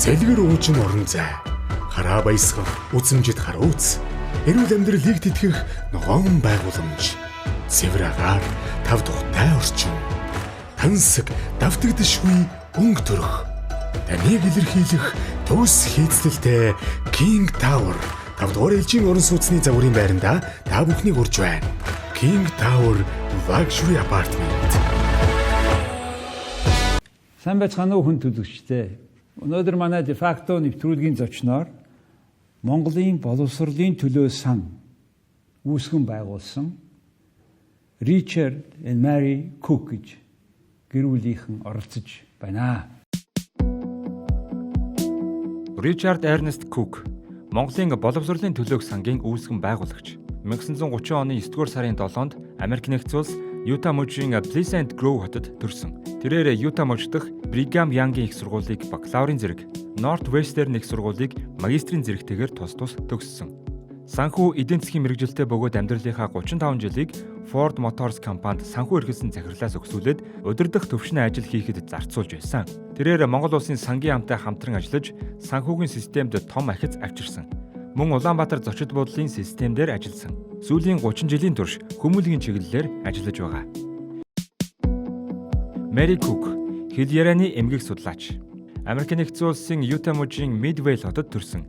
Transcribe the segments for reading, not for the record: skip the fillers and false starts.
Сэлгэр уужин орон зай. Хараа баясгах, үзмжид хар үүс. Эрүүл амьдралыг тэтгэх ногоон байгууламж. Цэвэр агаар, тав тухтай орчин. Тансаг, давтагдшгүй өнгө төрх. Таныг илэрхийлэх төгс хийцлэлтэй King Tower. 5 дугаар ээлжийн орон сууцны загварын байранда та бүхнийг урьж байна. King Tower Luxury Apartment. Сайн байцгаана уу хүн төлөвчтэй. Өнөөдөр манай DeFacto нэвтрүүлгийн зочноор Монголын Боловсролын Төлөөх Сангийн Үүсгэн байгуулсан Ричард Мэри Күүк гэж гэр бүлийнхэн оролцож байна. Ричард Күүк Монголын Боловсролын Төлөөх Сангийн Үүсгэн байгуулагч. 1930 оны 9-р сарын 7-нд Америк нэгдсэн улс Юта мужийн Pleasant Grove хотод төрсөн. Тэрээр Юта мужид Биргам Янгийн их сургуулийг бакалаврын зэрэг, Northwestern их сургуулийг магистрийн зэрэгтэйгээр тус төгссөн. Санхүү эдийн засгийн мэргэжилтэд бөгөөд амьдралынхаа 35 жилийг Ford Motors компанид санхүү эрхэлсэн захирлаас өгсүүлээд удирдах төвшин ажил хийхэд зарцуулж байсан. Тэрээр Монгол улсын сангийн амтай хамтран ажиллаж, санхүүгийн системд том ахиц авчирсан. Мөн Улаанбаатар зочид буудлын системдэр ажилласан. Сүүлийн 30 жилийн турш хүмүүлгийн чиглэлээр ажиллаж байгаа. Мэри Күүк хэл ярианы эмгэг судлаач. Америк нэгдсэн улсын Юта мужийн Midway хотод төрсөн.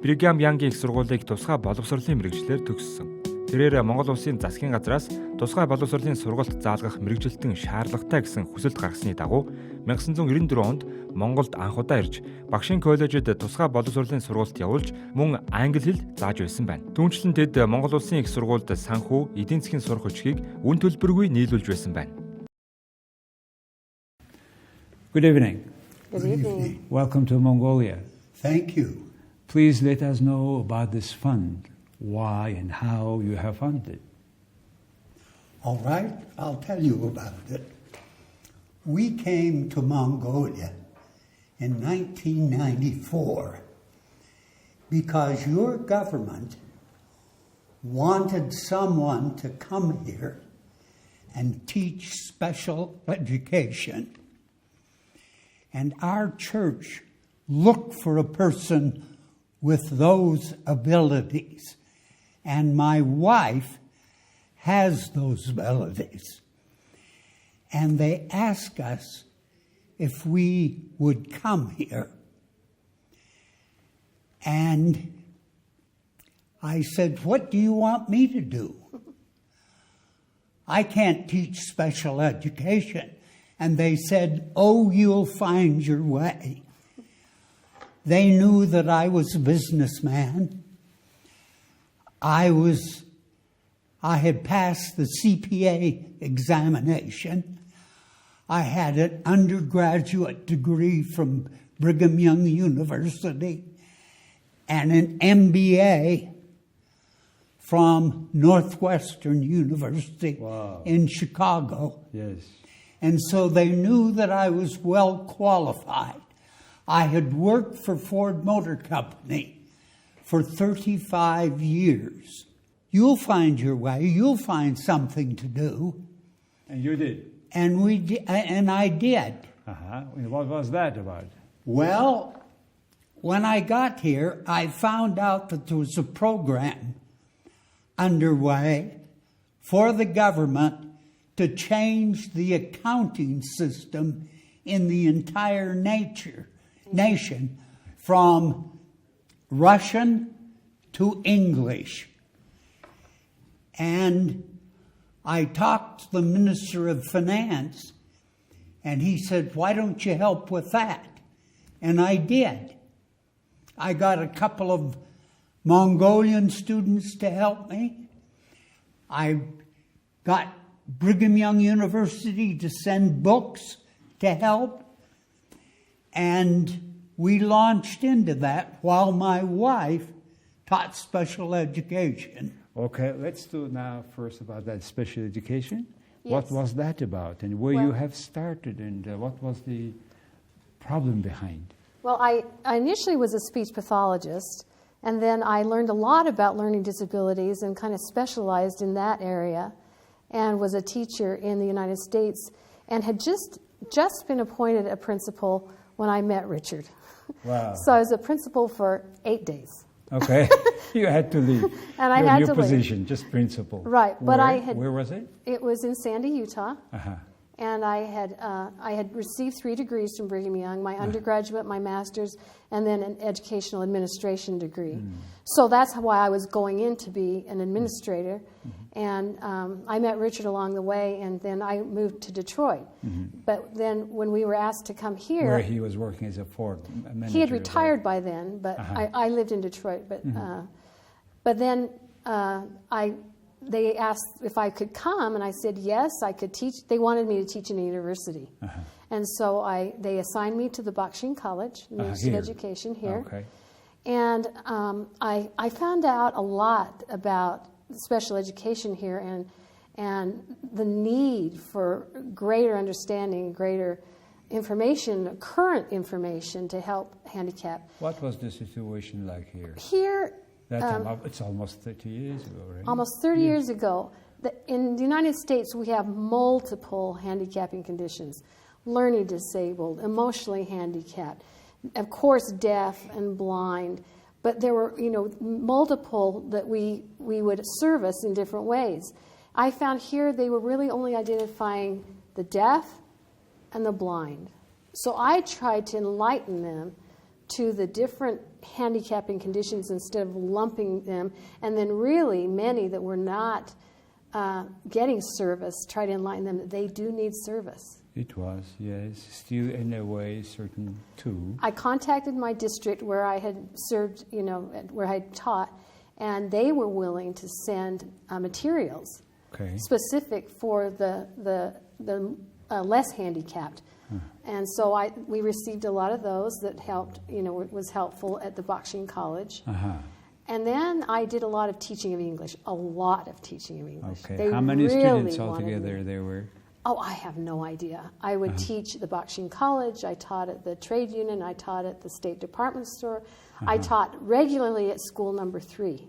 Биргам Янгийн их сургуулийг тусгай боловсролын мэргэжлээр төгссөн. Тэрээр Монгол улсын засгийн газраас тусгай боловсролын сургалт заалгах мэргэжилтэн шаардлагатай гэсэн хүсэлт гаргасны дагуу 1994 онд Монголд анх удаа ирж багшийн коллежид тусгай боловсролын сургалт явуулж мөн англи хэл зааж байсан байна. Түүнчлэн тэд Монгол улсын их сургуульд санхүү, эдийн засгийн сурах хүчгийг үн төлбөргүй нийлүүлж байсан байна. Good evening. Good evening. Welcome to Mongolia. Thank you. Please let us know about this fund, why and how you have funded it. All right, I'll tell you about it. We came to Mongolia in 1994 because your government wanted someone to come here and teach special education. And our church looked for a person with those abilities. And my wife has those abilities. And they asked us if we would come here. And I said, "What do you want me to do? I can't teach special education." And they said, "Oh, you'll find your way." They knew that I was a businessman. I had passed the CPA examination. I had an undergraduate degree from Brigham Young University and an MBA from Northwestern University in Chicago. Yes. And so they knew that I was well qualified. I had worked for Ford Motor Company for 35 years. You'll find your way. You'll find something to do. And you did? And I did. What was that about? Well, when I got here, I found out that there was a program underway for the government to change the accounting system in the entire nation from Russian to English. And I talked to the Minister of Finance, and he said, "Why don't you help with that?" And I did. I got a couple of Mongolian students to help me. I got Brigham Young University to send books to help. And we launched into that while my wife taught special education. Okay, let's do now first about that special education. Yes. What was that about, and where you have started, and what was the problem behind? Well, I initially was a speech pathologist, and then I learned a lot about learning disabilities and kind of specialized in that area, and was a teacher in the United States, and had just been appointed a principal when I met Richard. Wow. So I was a principal for 8 days. Okay. You had to leave. And I your had new to leave. position, just principal. Right, but Where was it? It was in Sandy, Utah. Uh-huh. And I had received 3 degrees from Brigham Young, my undergraduate, my master's, and then an educational administration degree. So that's why I was going in to be an administrator. And I met Richard along the way, and then I moved to Detroit. But then when we were asked to come here... Where he was working as a Ford manager. He had retired by then, but I lived in Detroit. But then they asked if I could come, and I said yes, I could teach. They wanted me to teach in a university. And so they assigned me to the Bokshing College, Ministry of Education here. Okay. And I found out a lot about special education here and the need for greater understanding, greater information, current information to help handicapped. What was the situation like here? Here, That time, it's almost 30 years ago, right? almost 30 years ago, in the United States, we have multiple handicapping conditions. Learning disabled, emotionally handicapped, of course deaf and blind, but there were multiple that we would service in different ways. I found here they were really only identifying the deaf and the blind. So I tried to enlighten them to the different handicapping conditions instead of lumping them, and then really many that were not getting service, try to enlighten them that they do need service. It was, yes, still in a way certain too. I contacted my district where I had served, where I had taught, and they were willing to send materials specific for the less handicapped. And so we received a lot of those that helped, was helpful at the Bokshing College. And then I did a lot of teaching of English, a lot of teaching of English. Okay. How many students altogether there were? Oh, I have no idea. I would teach at the Bokshing College. I taught at the trade union. I taught at the State Department store. I taught regularly at school number 3.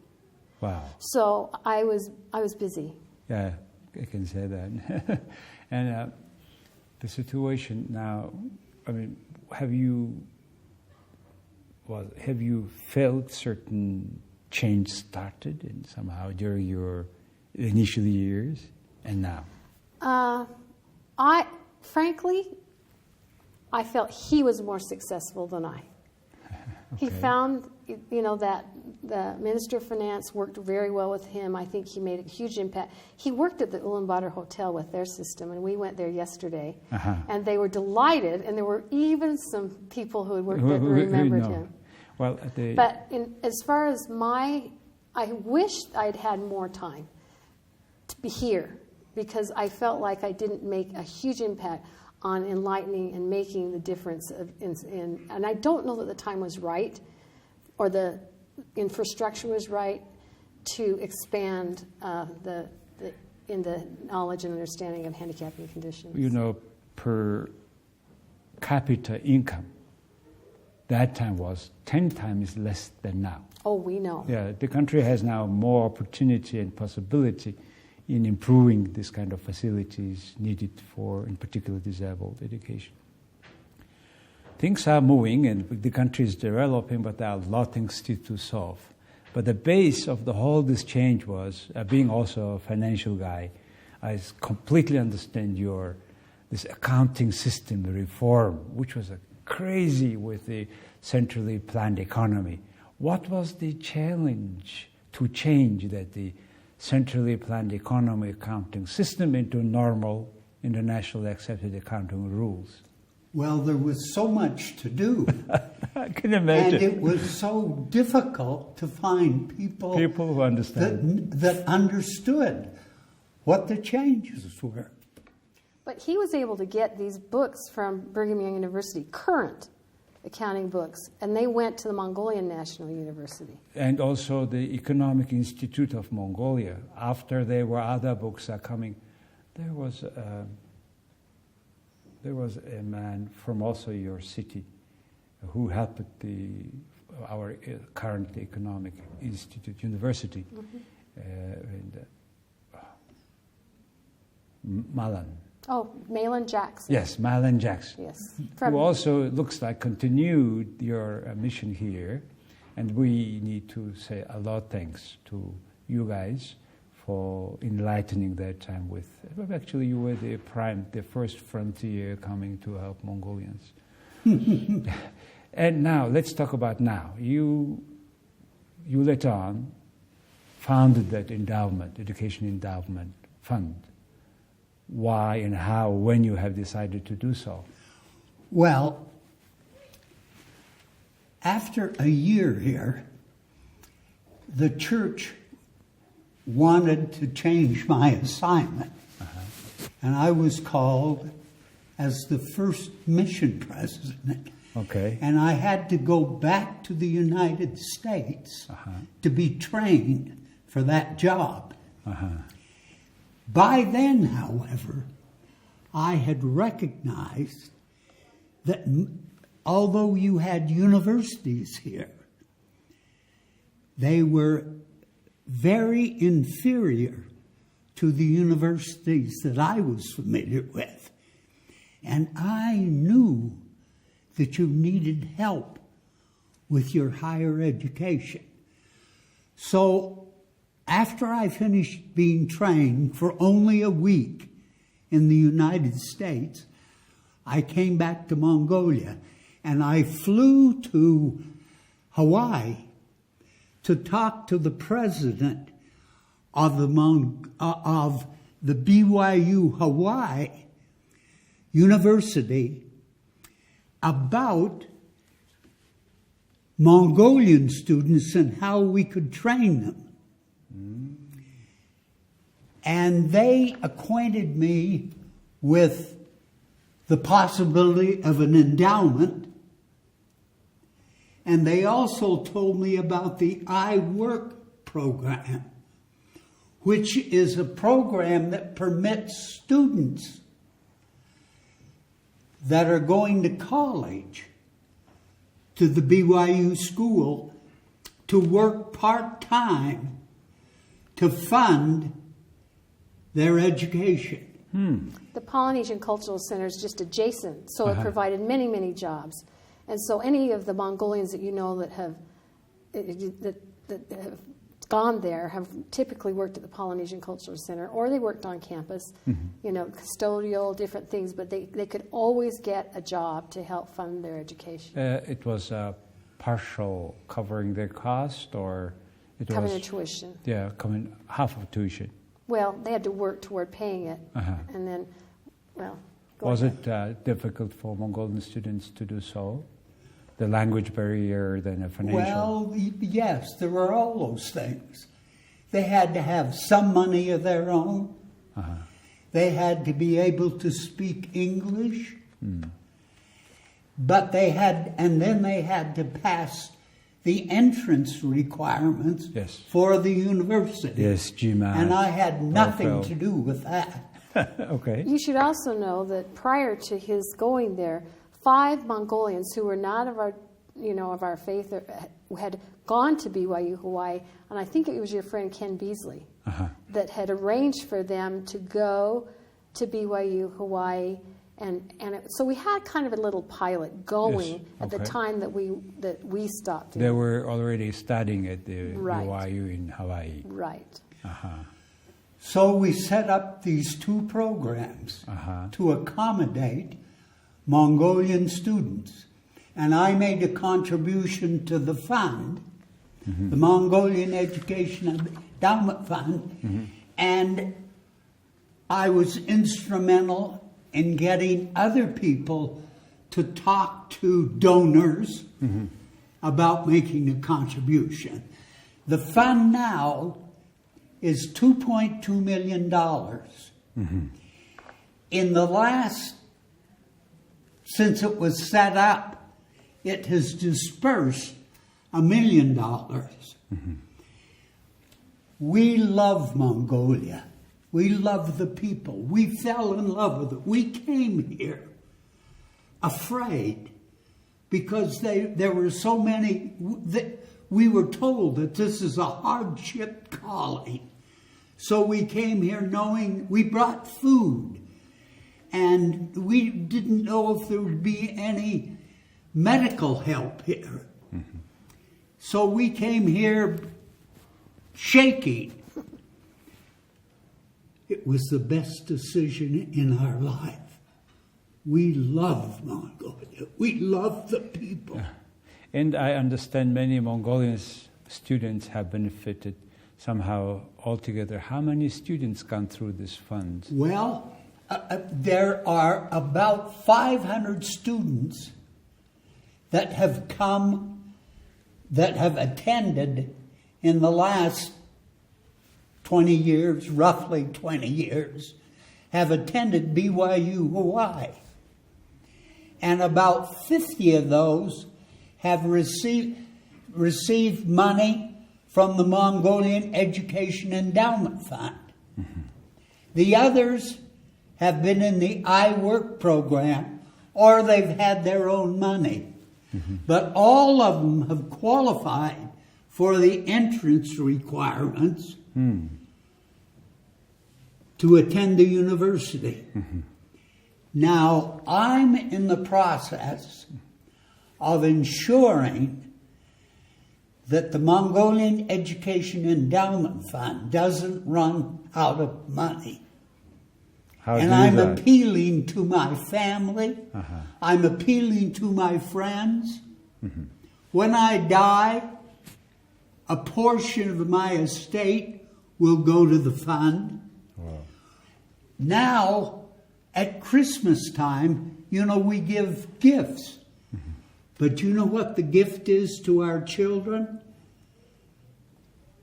Wow. So I was busy. Yeah, I can say that. And the situation now, I mean, have you felt certain change started in somehow during your initial years and now? Frankly, I felt he was more successful than I. He found, that the Minister of Finance worked very well with him. I think he made a huge impact. He worked at the Ulaanbaatar Hotel with their system, and we went there yesterday. And they were delighted, and there were even some people who had worked there who remembered him. Well, but as far as I wished I'd had more time to be here, because I felt like I didn't make a huge impact on enlightening and making the difference and I don't know that the time was right or the infrastructure was right to expand in the knowledge and understanding of handicapping conditions. Per capita income, that time was 10 times less than now. Oh, we know. Yeah, the country has now more opportunity and possibility in improving this kind of facilities needed for, in particular, disabled education. Things are moving and the country is developing, but there are a lot of things still to solve. But the base of the whole this change was, being also a financial guy, I completely understand this accounting system reform, which was crazy with the centrally planned economy. What was the challenge to change that the centrally planned economy accounting system into normal, internationally accepted accounting rules? Well, there was so much to do. I can imagine. And it was so difficult to find people who understand that understood what the changes were. But he was able to get these books from Brigham Young University, current accounting books, and they went to the Mongolian National University. And also the Economic Institute of Mongolia. After there were other books are coming, there was a man from also your city who helped our current Economic Institute University, Malan. Oh, Malin Jackson. Yes, Malin Jackson. Yes. Who also, it looks like, continued your mission here. And we need to say a lot of thanks to you guys for enlightening that time with, well, actually you were the first frontier coming to help Mongolians. And now, let's talk about now. You later on founded that endowment, Education Endowment Fund. Why and how, when you have decided to do so? Well, after a year here, the church wanted to change my assignment. And I was called as the first mission president. Okay. And I had to go back to the United States to be trained for that job. By then, however, I had recognized that although you had universities here, they were very inferior to the universities that I was familiar with. And I knew that you needed help with your higher education. So after I finished being trained for only a week in the United States, I came back to Mongolia, and I flew to Hawaii to talk to the president of the BYU Hawaii University about Mongolian students and how we could train them. And they acquainted me with the possibility of an endowment. And they also told me about the I Work program, which is a program that permits students that are going to college, to the BYU school, to work part-time to fund their education. The Polynesian Cultural Center is just adjacent, so it provided many, many jobs. And so any of the Mongolians that you know that have gone there have typically worked at the Polynesian Cultural Center, or they worked on campus, you know, custodial, different things, but they could always get a job to help fund their education. It was partial covering their cost, or it Covering was... their tuition. Yeah, coming half of tuition. Well, they had to work toward paying it, and then, well... Was it difficult for Mongolian students to do so? The language barrier, then a financial... Well, yes, there were all those things. They had to have some money of their own. They had to be able to speak English. But they had, and then they had to pass the entrance requirements for the university. Yes, GMAT. And I had nothing to do with that. Okay. You should also know that prior to his going there, 5 Mongolians who were not of our, you know, of our faith had gone to BYU Hawaii, and I think it was your friend Ken Beasley that had arranged for them to go to BYU Hawaii, so we had kind of a little pilot going at the time that we stopped. They were already studying at the BYU in Hawaii. Right. So we set up these 2 programs to accommodate Mongolian students. And I made a contribution to the fund, the Mongolian Education Endowment Fund, and I was instrumental in getting other people to talk to donors about making a contribution. The fund now is $2.2 million. In the last, since it was set up, it has dispersed $1 million. We love Mongolia. We love the people. We fell in love with it. We came here afraid because there were so many. We were told that this is a hardship calling. So we came here knowing we brought food. and we didn't know if there would be any medical help here. So we came here shaking. It was the best decision in our life. We love Mongolia. We love the people. And I understand many Mongolian students have benefited somehow altogether. How many students gone through this fund? Well, there are about 500 students that have come, that have attended in the last 20 years, roughly 20 years, have attended BYU Hawaii. And about 50 of those have received money from the Mongolian Education Endowment Fund. The others have been in the iWork program, or they've had their own money. But all of them have qualified for the entrance requirements to attend the university. Now, I'm in the process of ensuring that the Mongolian Education Endowment Fund doesn't run out of money. And I'm appealing to my family. I'm appealing to my friends. When I die, a portion of my estate will go to the fund. Now, at Christmas time, we give gifts. But you know what the gift is to our children?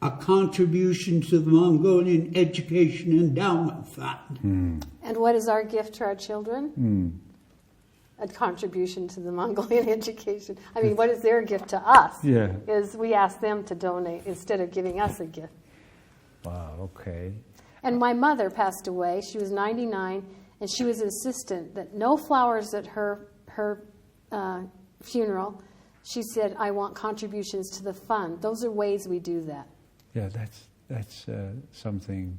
A contribution to the Mongolian Education Endowment Fund. And what is our gift to our children? A contribution to the Mongolian education. I mean, what is their gift to us? Is we ask them to donate instead of giving us a gift. Wow, okay. And my mother passed away. She was 99, and she was insistent that no flowers at her funeral. She said, I want contributions to the fund. Those are ways we do that. Yeah, that's something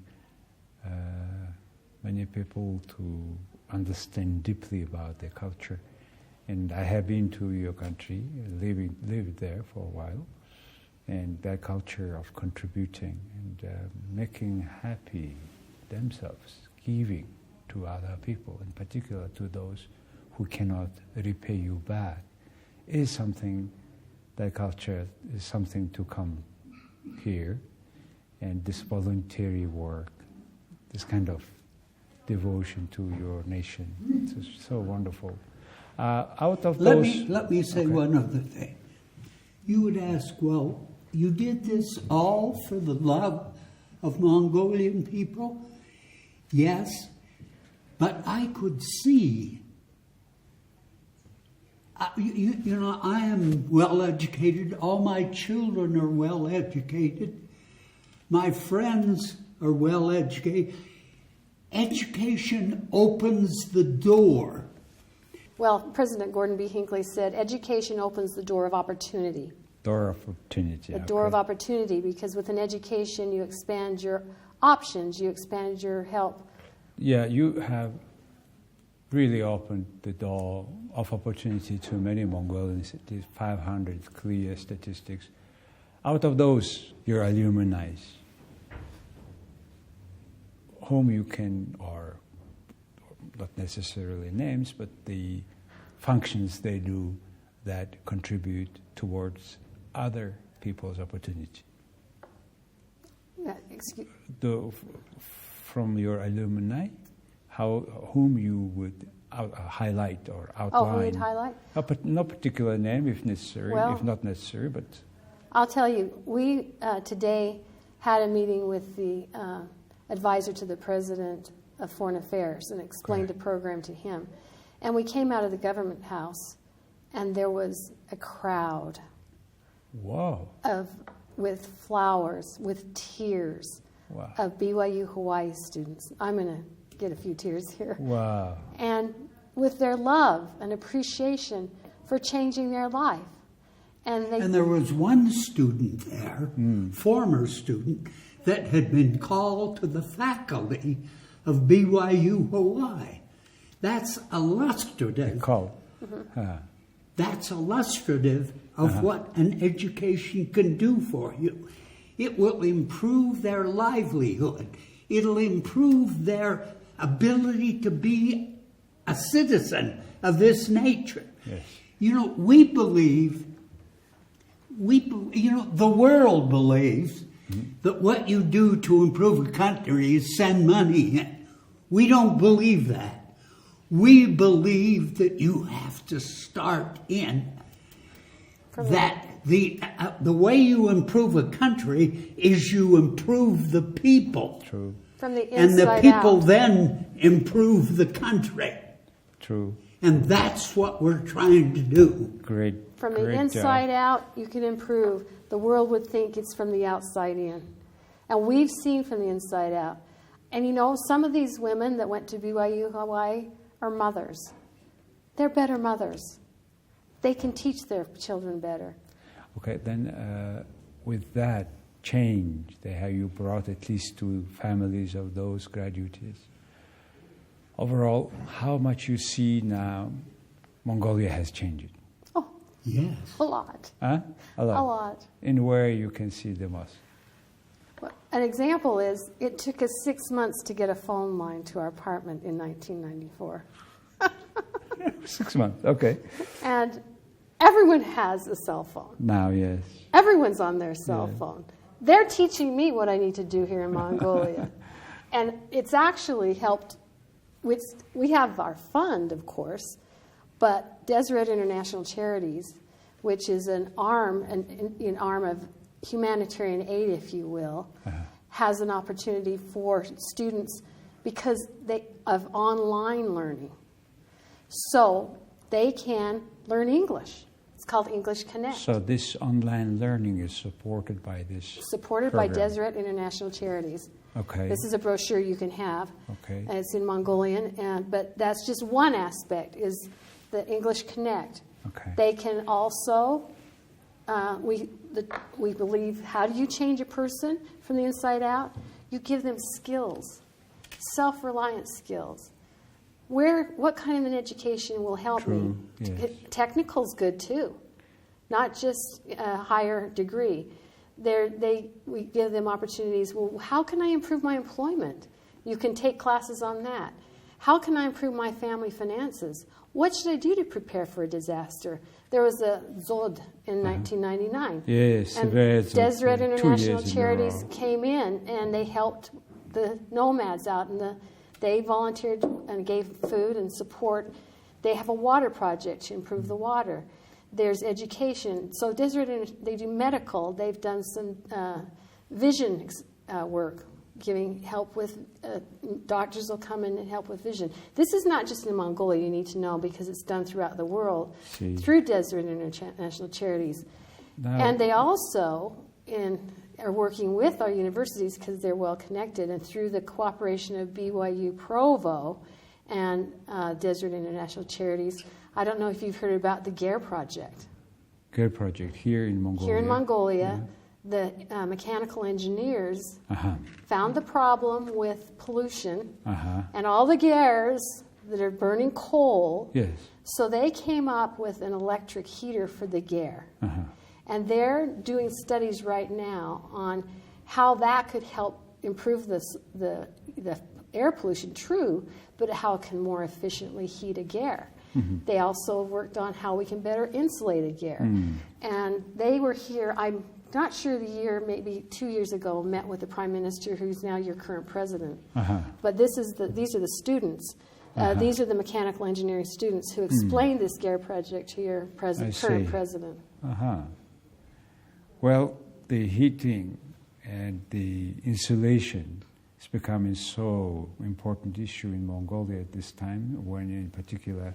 many people to understand deeply about their culture. And I have been to your country, lived there for a while, and that culture of contributing and making happy themselves, giving to other people, in particular to those who cannot repay you back, is something, that culture is something to come here. And this voluntary work, this kind of devotion to your nation, it's so wonderful. Out of let me say one other thing. You would ask, well, you did this all for the love of Mongolian people? Yes, but I could see. I am well educated. All my children are well educated. My friends are well educated. Education opens the door. Well, President Gordon B. Hinckley said, education opens the door of opportunity. Door of opportunity. The door of opportunity, because with an education, you expand your options, you expand your help. Yeah, you have really opened the door of opportunity to many Mongolians. It is 500 clear statistics. Out of those, your alumni, whom you can, or not necessarily names, but the functions they do that contribute towards other people's opportunity. From your alumni, whom you would highlight or outline? Oh, who would highlight? No particular name, if necessary, if not necessary, but... I'll tell you, we today had a meeting with the advisor to the President of Foreign Affairs and explained the program to him. And we came out of the government house, and there was a crowd. Wow. With flowers, with tears, of BYU Hawaii students. I'm going to get a few tears here. Wow. And with their love and appreciation for changing their life. And there was one student there, former student, that had been called to the faculty of BYU Hawaii. That's illustrative. Call. That's illustrative of what an education can do for you. It will improve their livelihood. It'll improve their ability to be a citizen of this nature. Yes. You know, the world believes that what you do to improve a country is send money in. We don't believe that. We believe that you have to start in. That the way you improve a country is you improve the people. True. From the And the inside people out. then improve the country. True. And that's what we're trying to do. Great. From the great inside job. out, you can improve. The world would think it's from the outside in. And we've seen from the inside out. And you know, some of these women that went to BYU Hawaii are mothers. They're better mothers. They can teach their children better. Okay, then with that change, how you brought at least to families of those graduates, overall, how much you see now Mongolia has changed? Oh, Yes. a lot. Huh? A lot. A lot. In where you can see the most? Well, an example is it took us 6 months to get a phone line to our apartment in 1994. 6 months, okay. And everyone has a cell phone. Now, yes. Everyone's on their cell Yeah. phone. They're teaching me what I need to do here in Mongolia. And it's actually helped. We have our fund, of course, but Deseret International Charities, which is an arm of humanitarian aid, if you will, has an opportunity for students because of online learning. So they can learn English. It's called English Connect. So this online learning is supported by this Supported by program. Deseret International Charities. Okay. This is a brochure you can have. Okay. And it's in Mongolian, but that's just one aspect, is the English Connect. Okay. They can also, we believe, how do you change a person from the inside out? You give them skills, self-reliant skills. What kind of an education will help True, me? yes. Technical's good too, not just a higher degree. We give them opportunities. Well, how can I improve my employment? You can take classes on that. How can I improve my family finances? What should I do to prepare for a disaster? There was a Zod in 1999. Yes, and very Zod, Deseret 2 International years in a Charities row. came in and they helped the nomads out, and they volunteered and gave food and support. They have a water project to improve the water. There's education. So Deseret, they do medical. They've done some vision work, giving help with, doctors will come in and help with vision. This is not just in Mongolia, you need to know, because it's done throughout the world through Deseret International Charities. Now, And they also are working with our universities because they're well connected, and through the cooperation of BYU Provo and Deseret International Charities. I don't know if you've heard about the GARE project. GARE project here in Mongolia. Here in Mongolia, the mechanical engineers found the problem with pollution and all the GAREs that are burning coal. Yes. So they came up with an electric heater for the GARE. And they're doing studies right now on how that could help improve the air pollution, true, but how it can more efficiently heat a GARE. They also worked on how we can better insulate a GARE. And they were here, I'm not sure the year, maybe 2 years ago, met with the Prime Minister, who's now your current president. But these are the students. These are the mechanical engineering students who explained this GARE project to your current president. Well, the heating and the insulation is becoming so important issue in Mongolia at this time, when in particular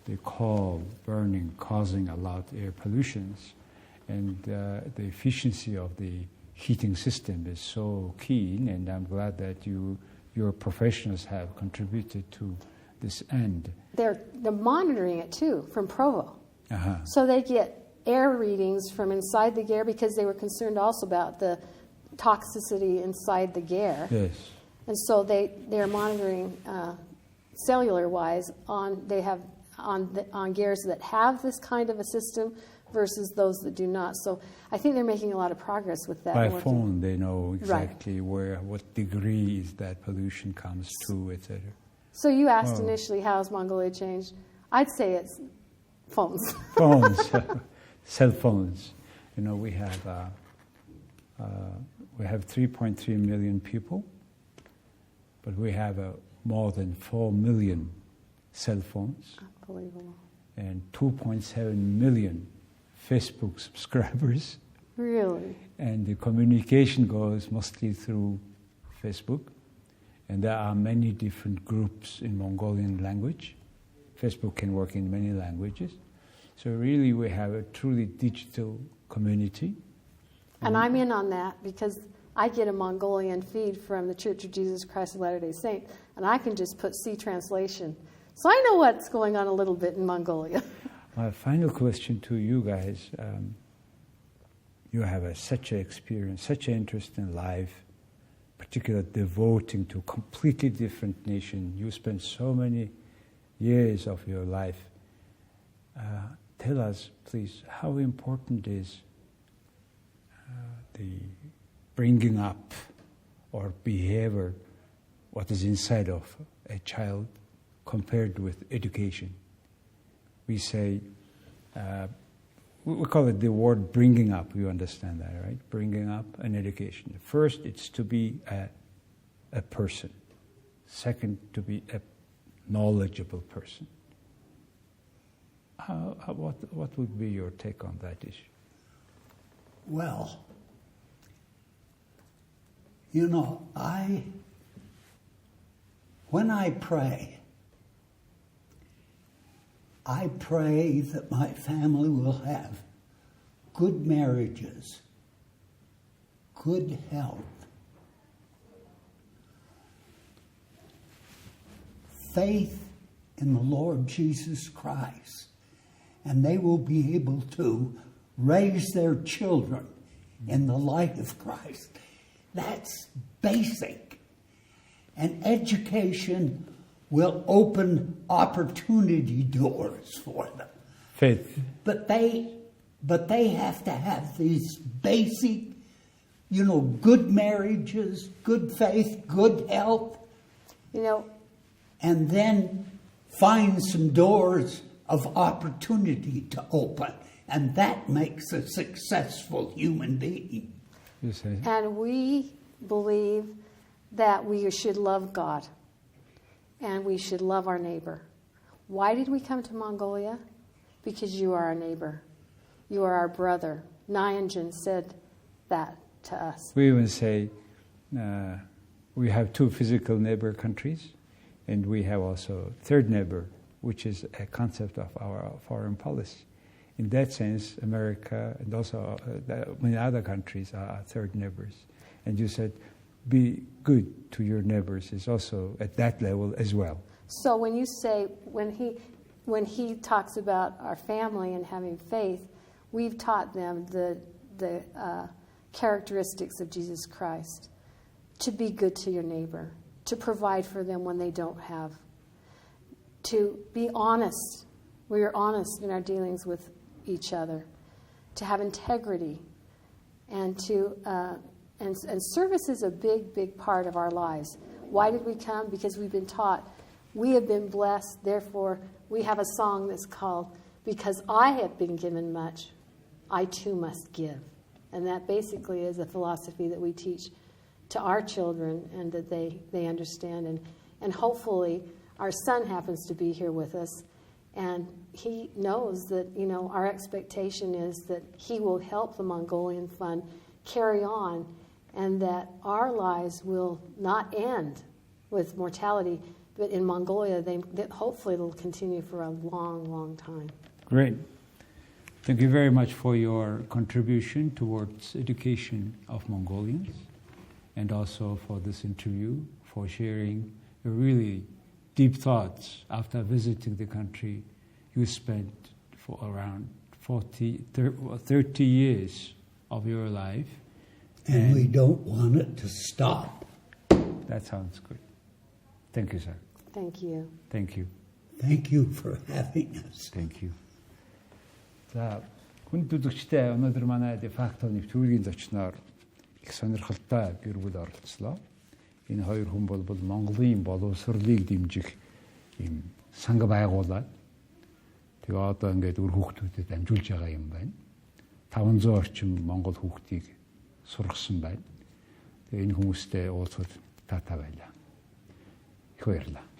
the coal burning causing a lot of air pollutions, and the efficiency of the heating system is so keen, and I'm glad that your professionals have contributed to this end. They're monitoring it too from Provo. So they get air readings from inside the GARE because they were concerned also about the toxicity inside the GARE. Yes. And so they're monitoring cellular-wise, on gears that have this kind of a system versus those that do not. So I think they're making a lot of progress with that. By phone, they know exactly what degree is that pollution comes to, etc. So you asked initially, how has Mongolia changed? I'd say it's phones. Phones, cell phones. You know, we have 3.3 million people, but we have more than 4 million cell phones. Unbelievable. And 2.7 million Facebook subscribers. Really? And the communication goes mostly through Facebook. And there are many different groups in Mongolian language. Facebook can work in many languages. So really we have a truly digital community. And I'm in on that because I get a Mongolian feed from the Church of Jesus Christ of Latter-day Saints, and I can just put C translation. So I know what's going on a little bit in Mongolia. My final question to you guys. You have such an experience, such an interest in life, particularly devoting to a completely different nation. You spent so many years of your life. Tell us, please, how important is the bringing up or behavior, what is inside of a child compared with education? We say, we call it the word bringing up, you understand that, right? Bringing up and education. First, it's to be a person. Second, to be a knowledgeable person. What would be your take on that issue? Well, you know, when I pray that my family will have good marriages, good health, faith in the Lord Jesus Christ, and they will be able to raise their children in the light of Christ. That's basic. And education will open opportunity doors for them. Faith. But they have to have these basic, you know, good marriages, good faith, good health. You know, and then find some doors of opportunity to open. And that makes a successful human being. And we believe that we should love God and we should love our neighbor. Why did we come to Mongolia? Because you are our neighbor. You are our brother. Nyanjan said that to us. We even say we have two physical neighbor countries, and we have also third neighbor, which is a concept of our foreign policy. In that sense, America and also many other countries are our third neighbors. And you said, be good to your neighbors is also at that level as well. So when you say, when he talks about our family and having faith, we've taught them the characteristics of Jesus Christ. To be good to your neighbor, to provide for them when they don't have, to be honest. We are honest in our dealings with each other, to have integrity, and to and service is a big part of our lives. Why did we come? Because we've been taught we have been blessed. Therefore, we have a song that's called "Because I Have Been Given Much, I Too Must Give," and that basically is a philosophy that we teach to our children and that they understand. And hopefully, our son happens to be here with us. And he knows that, you know, our expectation is that he will help the Mongolian Fund carry on and that our lives will not end with mortality, but in Mongolia, that hopefully it'll continue for a long time. Great. Thank you very much for your contribution towards education of Mongolians and also for this interview, for sharing your really deep thoughts after visiting the country. You spent for around 30 years of your life. And we don't want it to stop. That sounds good. Thank you, sir. Thank you. Thank you. Thank you for having us. Thank you. За, хүн төлөвчтэй өнөөдөр манай DeFacto нэвтрүүлгийн зочноор их сонирхолтой гэр бүл оролцлоо. Энэ хоёр хүн бол Монголын боловсролыг дэмжих ийм санг байгуулаад тэгээ одоо ингээд үр хүүхдүүдэд амжуулж байгаа юм байна. 500 орчим монгол хүүхдийг сургасан байна. Тэгээ энэ хүмүүстэй уулзахад таатай байлаа. Их баярлалаа.